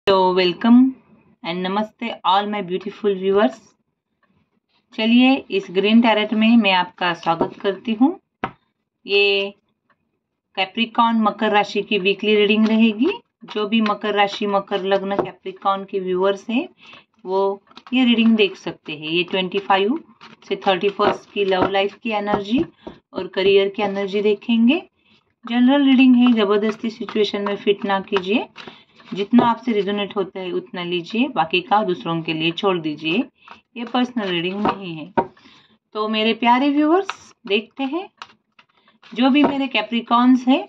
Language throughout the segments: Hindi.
तो वेलकम एंड नमस्ते ऑल माय ब्यूटीफुल व्यूअर्स। चलिए इस ग्रीन टैरेट में मैं आपका स्वागत करती हूँ। ये कैप्रिकॉर्न मकर राशि की वीकली रीडिंग रहेगी। जो भी मकर राशि मकर लग्न कैप्रिकॉर्न के व्यूअर्स हैं वो ये रीडिंग देख सकते हैं। ये 25 से 31 की लव लाइफ की एनर्जी और करियर की एनर्जी देखेंगे। जनरल रीडिंग है, जबरदस्ती सिचुएशन में फिट ना कीजिए। जितना आपसे रिजोनेट होता है उतना लीजिए, बाकी का दूसरों के लिए छोड़ दीजिए। ये पर्सनल रीडिंग नहीं है। तो मेरे प्यारे व्यूअर्स देखते हैं जो भी मेरे कैप्रिकॉर्न्स हैं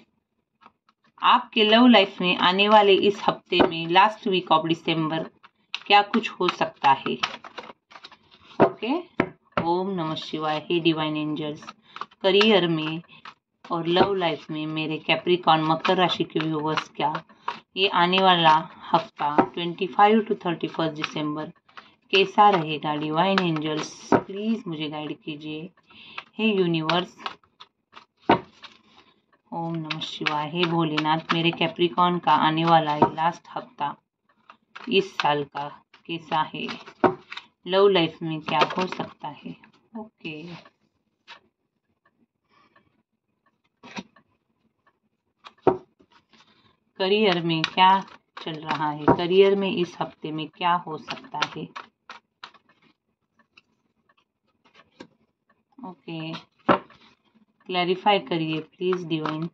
आपके लव लाइफ में आने वाले इस हफ्ते में लास्ट वीक ऑफ दिसंबर क्या कुछ हो सकता है। ओके, ओम नमः शिवाय। हे डिवाइन एंजल्स, करियर में और लव लाइफ में मेरे कैप्रिकॉर्न मकर राशि के व्यूअर्स क्या ये आने वाला हफ्ता 25 to 31 दिसंबर कैसा रहेगा। डिवाइन एंजल्स प्लीज मुझे गाइड कीजिए। हे यूनिवर्स, ओम नमः शिवाय। हे भोलेनाथ, मेरे कैप्रिकॉर्न का आने वाला है लास्ट हफ्ता इस साल का कैसा है, लव लाइफ में क्या हो सकता है। ओके, करियर में क्या चल रहा है, करियर में इस हफ्ते में क्या हो सकता है। ओके, क्लैरिफाई करिए please divine.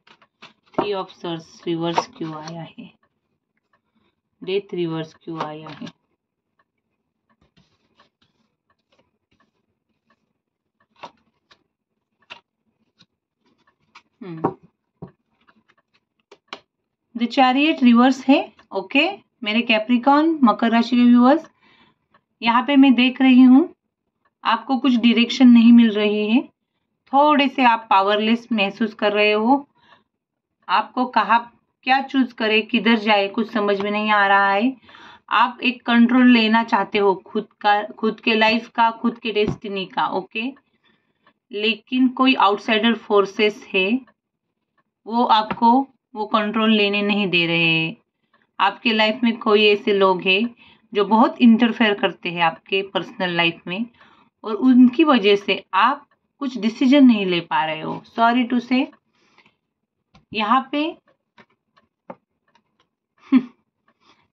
3 of swords reverse क्यों आया है, डेथ रिवर्स क्यों आया है। द चैरियट रिवर्स है। ओके, मेरे कैप्रिकॉर्न मकर राशि के व्यूअर्स, यहाँ पे मैं देख रही हूँ आपको कुछ डायरेक्शन नहीं मिल रही है। थोड़े से आप पावरलेस महसूस कर रहे हो। आपको कहा क्या चूज करे, किधर जाए, कुछ समझ में नहीं आ रहा है। आप एक कंट्रोल लेना चाहते हो खुद का, खुद के लाइफ का, खुद के डेस्टिनी का। ओके, लेकिन कोई आउटसाइडर फोर्सेस है वो आपको वो कंट्रोल लेने नहीं दे रहे हैं। आपके लाइफ में कोई ऐसे लोग हैं जो बहुत इंटरफेयर करते हैं आपके पर्सनल लाइफ में और उनकी वजह से आप कुछ डिसीजन नहीं ले पा रहे हो। सॉरी टू से, यहाँ पे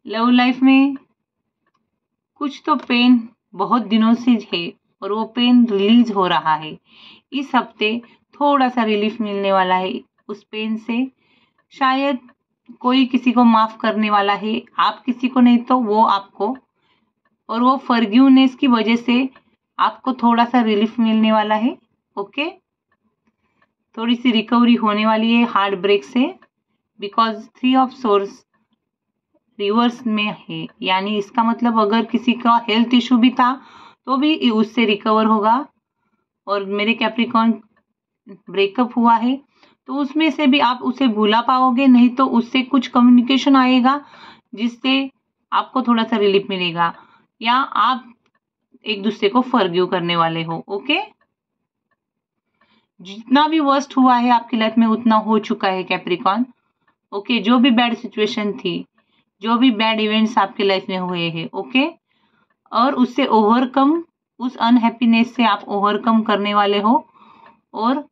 लव लाइफ में कुछ तो पेन बहुत दिनों से है और वो पेन रिलीज हो रहा है। इस हफ्ते थोड़ा सा रिलीफ मिलने वाला है उस पेन से। शायद कोई किसी को माफ करने वाला है, आप किसी को नहीं तो वो आपको, और वो फॉरगिवनेस की वजह से आपको थोड़ा सा रिलीफ मिलने वाला है। ओके, थोड़ी सी रिकवरी होने वाली है हार्ट ब्रेक से, बिकॉज 3 ऑफ सोर्स रिवर्स में है। यानी इसका मतलब अगर किसी का हेल्थ इशू भी था तो भी उससे रिकवर होगा। और मेरे कैप्रिकॉर्न ब्रेकअप हुआ है तो उसमें से भी आप उसे भूला पाओगे, नहीं तो उससे कुछ कम्युनिकेशन आएगा जिससे आपको थोड़ा सा रिलीफ मिलेगा, या आप एक दूसरे को फॉरगिव करने वाले हो। ओके, जितना भी वर्स्ट हुआ है आपकी लाइफ में उतना हो चुका है कैप्रिकॉर्न। ओके, जो भी बैड सिचुएशन थी, जो भी बैड इवेंट्स आपके लाइफ में हुए हैं, ओके, और उससे ओवरकम, उस अनहैप्पीनेस से आप ओवरकम करने वाले हो और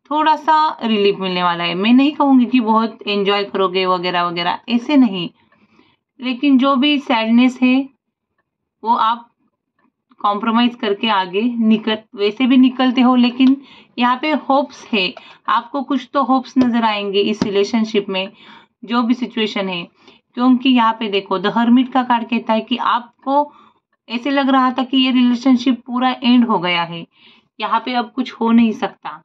थोड़ा सा रिलीफ मिलने वाला है। मैं नहीं कहूँगी कि बहुत एंजॉय करोगे वगैरह वगैरह, ऐसे नहीं, लेकिन जो भी सैडनेस है वो आप कॉम्प्रोमाइज करके आगे निकल, वैसे भी निकलते हो, लेकिन यहाँ पे होप्स है, आपको कुछ तो होप्स नजर आएंगे इस रिलेशनशिप में जो भी सिचुएशन है। क्योंकि यहाँ पे देखो, द हर्मिट का कार्ड कहता है कि आपको ऐसे लग रहा था कि ये रिलेशनशिप पूरा एंड हो गया है, यहाँ पे अब कुछ हो नहीं सकता।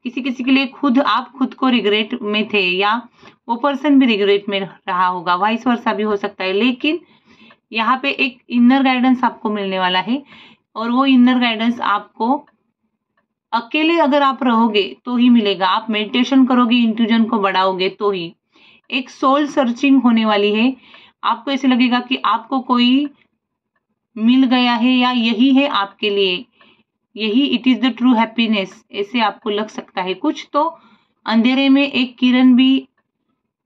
किसी किसी के लिए खुद आप खुद को रिग्रेट में थे, या वो पर्सन भी रिग्रेट में रहा होगा, वाइस वर्सा भी हो सकता है। लेकिन यहाँ पे एक इनर गाइडेंस आपको मिलने वाला है और वो इनर गाइडेंस आपको अकेले अगर आप रहोगे तो ही मिलेगा। आप मेडिटेशन करोगे, इंट्यूजन को बढ़ाओगे तो ही। एक सोल सर्चिंग होने वाली है। आपको ऐसे लगेगा कि आपको कोई मिल गया है या यही है आपके लिए, यही it is the true happiness, ऐसे आपको लग सकता है। कुछ तो अंधेरे में एक किरण भी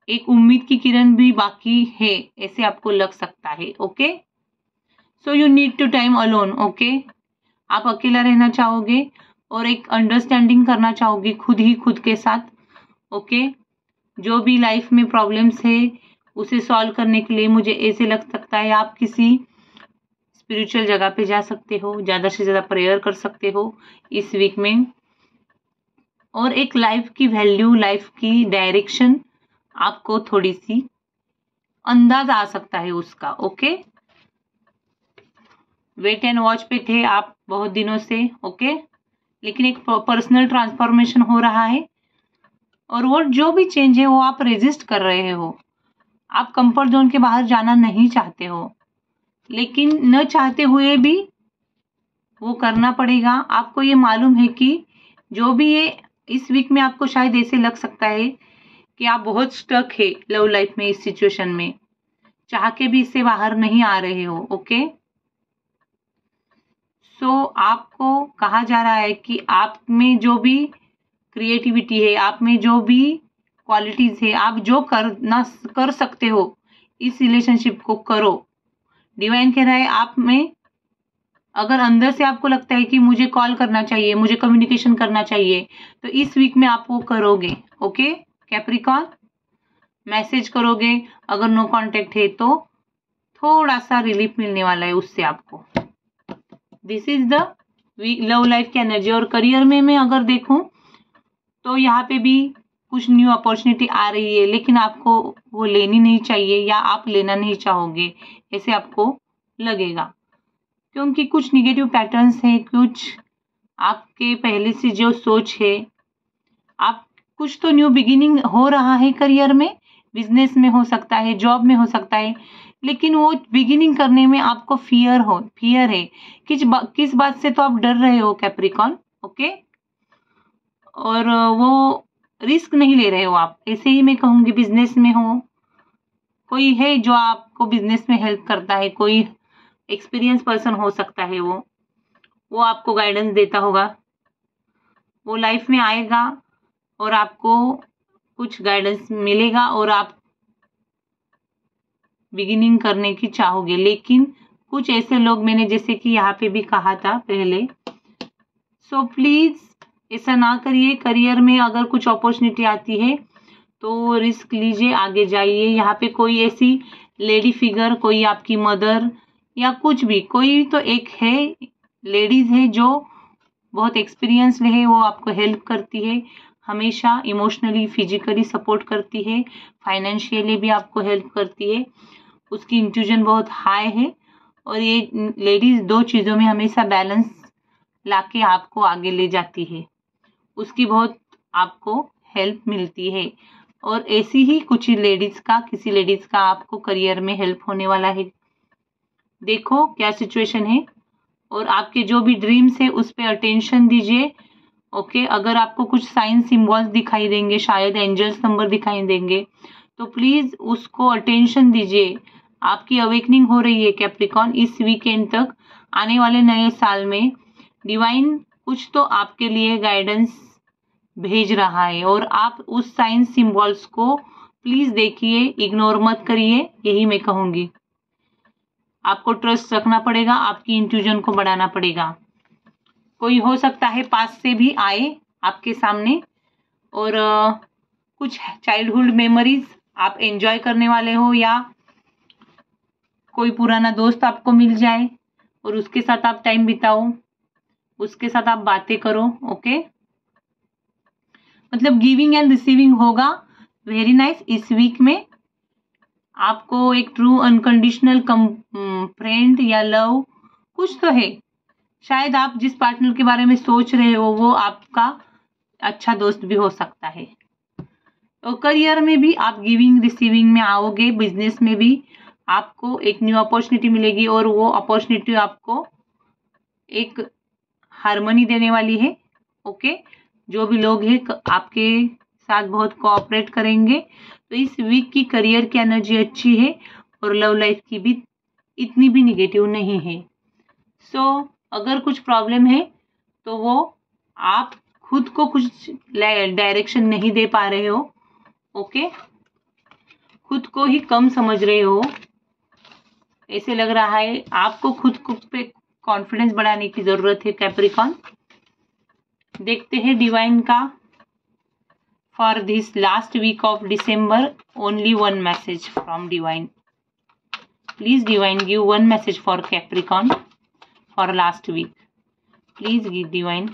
एक उम्मीद की किरण भी बाकी है, ऐसे आपको लग सकता है। Okay, so you need to time alone. Okay, आप अकेला रहना चाहोगे और एक अंडरस्टैंडिंग करना चाहोगे खुद ही खुद के साथ। ओके, जो भी लाइफ में प्रॉब्लम्स है उसे सॉल्व करने के लिए मुझे ऐसे लग सकता है आप किसी स्पिरिचुअल जगह पे जा सकते हो, ज़्यादा से ज़्यादा प्रेयर कर सकते हो इस वीक में, और एक लाइफ की वैल्यू, लाइफ की डायरेक्शन आपको थोड़ी सी अंदाज आ सकता है उसका। ओके, वेट एंड वॉच पे थे आप बहुत दिनों से। ओके, लेकिन एक पर्सनल ट्रांसफॉर्मेशन हो रहा है और वो जो भी चेंज है वो आप रेजिस्ट कर रहे हो। आप कंफर्ट जोन के बाहर जाना नहीं चाहते हो, लेकिन न चाहते हुए भी वो करना पड़ेगा। आपको ये मालूम है कि जो भी ये इस वीक में आपको शायद ऐसे लग सकता है कि आप बहुत स्टक है लव लाइफ में, इस सिचुएशन में, चाह के भी इससे बाहर नहीं आ रहे हो। ओके, सो आपको कहा जा रहा है कि आप में जो भी क्रिएटिविटी है, आप में जो भी क्वालिटीज है, आप जो कर सकते हो इस रिलेशनशिप को करो। डिवाइन कह रहा है आप में, अगर अंदर से आपको लगता है कि मुझे कॉल करना चाहिए, मुझे कम्युनिकेशन करना चाहिए, तो इस वीक में आप वो करोगे। ओके कैप्रिकॉर्न, मैसेज करोगे। अगर नो कांटेक्ट है तो थोड़ा सा रिलीफ मिलने वाला है उससे आपको। This is the week love life की एनर्जी। और करियर में मैं अगर देखूं तो यहाँ पे भी कुछ न्यू अपॉर्चुनिटी आ रही है, लेकिन आपको वो लेनी नहीं चाहिए या आप लेना नहीं चाहोगे, ऐसे आपको लगेगा, क्योंकि कुछ निगेटिव पैटर्न्स हैं, कुछ आपके पहले से जो सोच है, आप कुछ तो न्यू बिगिनिंग हो रहा है करियर में, बिजनेस में हो सकता है, जॉब में हो सकता है, लेकिन वो बिगिनिंग करने में आपको फियर है। किस बात से तो आप डर रहे हो कैप्रिकॉर्न। ओके, और वो रिस्क नहीं ले रहे हो आप, ऐसे ही मैं कहूँगी। बिजनेस में हो, कोई है जो आपको बिजनेस में हेल्प करता है, कोई एक्सपीरियंस पर्सन हो सकता है, वो आपको गाइडेंस देता होगा, वो लाइफ में आएगा और आपको कुछ गाइडेंस मिलेगा और आप बिगिनिंग करने की चाहोगे। लेकिन कुछ ऐसे लोग, मैंने जैसे कि यहाँ पे भी कहा था पहले, सो प्लीज ऐसा ना करिए। करियर में अगर कुछ अपॉर्चुनिटी आती है तो रिस्क लीजिए, आगे जाइए। यहाँ पे कोई ऐसी लेडी फिगर, कोई आपकी मदर या कुछ भी, कोई तो एक है, लेडीज है जो बहुत एक्सपीरियंस्ड है, वो आपको हेल्प करती है हमेशा, इमोशनली, फिजिकली सपोर्ट करती है, फाइनेंशियली भी आपको हेल्प करती है। उसकी इंट्यूजन बहुत हाई है और ये लेडीज दो चीज़ों में हमेशा बैलेंस लाके आपको आगे ले जाती है, उसकी बहुत आपको हेल्प मिलती है। और ऐसी ही कुछ लेडीज का, किसी लेडीज का आपको करियर में हेल्प होने वाला है। देखो क्या सिचुएशन है, और आपके जो भी ड्रीम्स है उस पर अटेंशन दीजिए। ओके, अगर आपको कुछ साइन सिंबल्स दिखाई देंगे, शायद एंजल्स नंबर दिखाई देंगे, तो प्लीज उसको अटेंशन दीजिए। आपकी अवेकनिंग हो रही है कैप्रिकॉर्न। इस वीकेंड तक, आने वाले नए साल में डिवाइन कुछ तो आपके लिए गाइडेंस भेज रहा है, और आप उस साइन सिंबल्स को प्लीज देखिए, इग्नोर मत करिए, यही मैं कहूंगी। आपको ट्रस्ट रखना पड़ेगा, आपकी इंट्यूजन को बढ़ाना पड़ेगा। कोई हो सकता है पास से भी आए आपके सामने, और कुछ चाइल्डहुड मेमोरीज आप एंजॉय करने वाले हो, या कोई पुराना दोस्त आपको मिल जाए और उसके साथ आप टाइम बिताओ, उसके साथ आप बातें करो। ओके, मतलब गिविंग एंड रिसीविंग होगा वेरी नाइस। इस वीक में आपको एक ट्रू अनकंडीशनल फ्रेंड या लव कुछ तो है। शायद आप जिस पार्टनर के बारे में सोच रहे हो वो आपका अच्छा दोस्त भी हो सकता है। तो करियर में भी आप गिविंग रिसीविंग में आओगे, बिजनेस में भी आपको एक न्यू अपॉर्चुनिटी मिलेगी, और वो अपॉर्चुनिटी आपको एक हार्मनी देने वाली है। ओके, जो भी लोग हैं आपके साथ बहुत कोऑपरेट करेंगे। तो इस वीक की करियर की एनर्जी अच्छी है, और लव लाइफ की भी इतनी भी निगेटिव नहीं है। सो अगर कुछ प्रॉब्लम है तो वो आप खुद को कुछ डायरेक्शन नहीं दे पा रहे हो। ओके, खुद को ही कम समझ रहे हो, ऐसे लग रहा है। आपको खुद पे कॉन्फिडेंस बढ़ाने की जरूरत है कैप्रिकॉन। देखते हैं डिवाइन का for this last week of December. Only one message from divine. Please divine give one message for Capricorn for last week. Please give divine.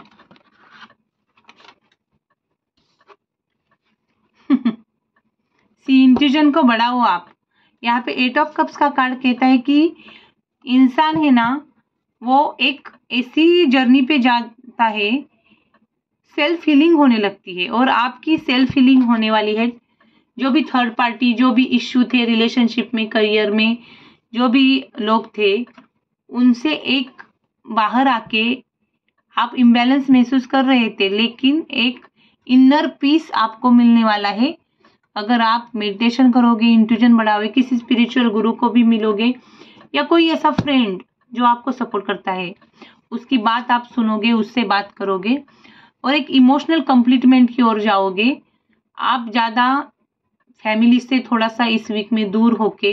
See intuition को बढ़ाओ आप। यहाँ पे 8 ऑफ कप्स का कार्ड कहता है कि इंसान है ना, वो एक ऐसी जर्नी पे जाता है, सेल्फ हीलिंग होने लगती है, और आपकी सेल्फ हीलिंग होने वाली है। जो भी थर्ड पार्टी, जो भी इश्यू थे रिलेशनशिप में, करियर में, जो भी लोग थे, उनसे एक बाहर आके आप इम्बैलेंस महसूस कर रहे थे, लेकिन एक इनर पीस आपको मिलने वाला है अगर आप मेडिटेशन करोगे, इंट्यूजन बढ़ाओगे, किसी स्पिरिचुअल गुरु को भी मिलोगे, या कोई ऐसा फ्रेंड जो आपको सपोर्ट करता है, उसकी बात आप सुनोगे, उससे बात करोगे, और एक इमोशनल कंप्लीटमेंट की ओर जाओगे। आप ज़्यादा फैमिली से थोड़ा सा इस वीक में दूर होके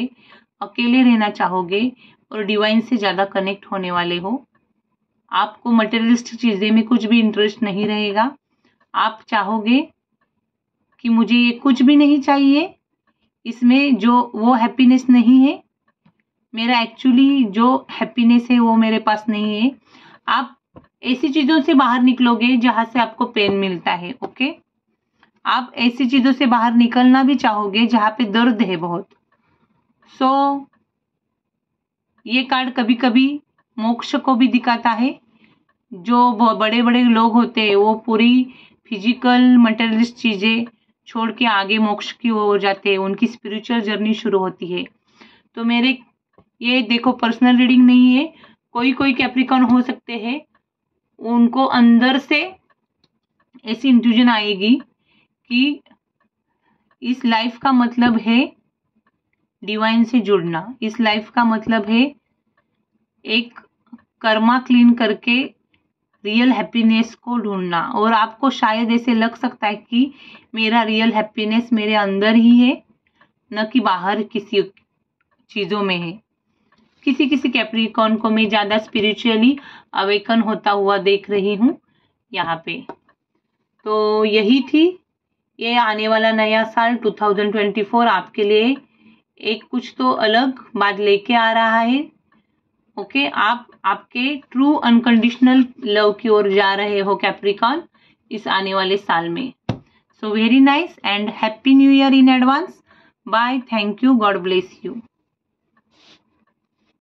अकेले रहना चाहोगे और डिवाइन से ज़्यादा कनेक्ट होने वाले हो। आपको मटेरियलिस्टिक चीज़ें में कुछ भी इंटरेस्ट नहीं रहेगा। आप चाहोगे कि मुझे ये कुछ भी नहीं चाहिए, इसमें जो वो हैप्पीनेस नहीं है, मेरा एक्चुअली जो हैप्पीनेस है वो मेरे पास नहीं है। आप ऐसी चीज़ों से बाहर निकलोगे जहाँ से आपको पेन मिलता है। ओके, आप ऐसी चीज़ों से बाहर निकलना भी चाहोगे जहाँ पे दर्द है बहुत। ये कार्ड कभी कभी मोक्ष को भी दिखाता है। जो बड़े बड़े लोग होते हैं वो पूरी फिजिकल मटेरियलिस्ट चीज़ें छोड़ के आगे मोक्ष की ओर जाते हैं, उनकी स्पिरिचुअल जर्नी शुरू होती है। तो मेरे ये देखो, पर्सनल रीडिंग नहीं है, कोई कैप्रिकॉन हो सकते हैं, उनको अंदर से ऐसी इंट्यूजन आएगी कि इस लाइफ का मतलब है डिवाइन से जुड़ना। इस लाइफ का मतलब है एक कर्मा क्लीन करके रियल हैप्पीनेस को ढूंढना। और आपको शायद ऐसे लग सकता है कि मेरा रियल हैप्पीनेस मेरे अंदर ही है, न कि बाहर किसी चीज़ों में है। किसी कैप्रिकॉन को मैं ज़्यादा स्पिरिचुअली अवेकन होता हुआ देख रही हूँ यहाँ पे। तो यही थी, ये आने वाला नया साल 2024 आपके लिए एक कुछ तो अलग बात लेके आ रहा है। ओके, आप आपके ट्रू अनकंडीशनल लव की ओर जा रहे हो कैप्रिकॉन इस आने वाले साल में। So very nice and happy new year in advance. Bye, thank you, God bless you.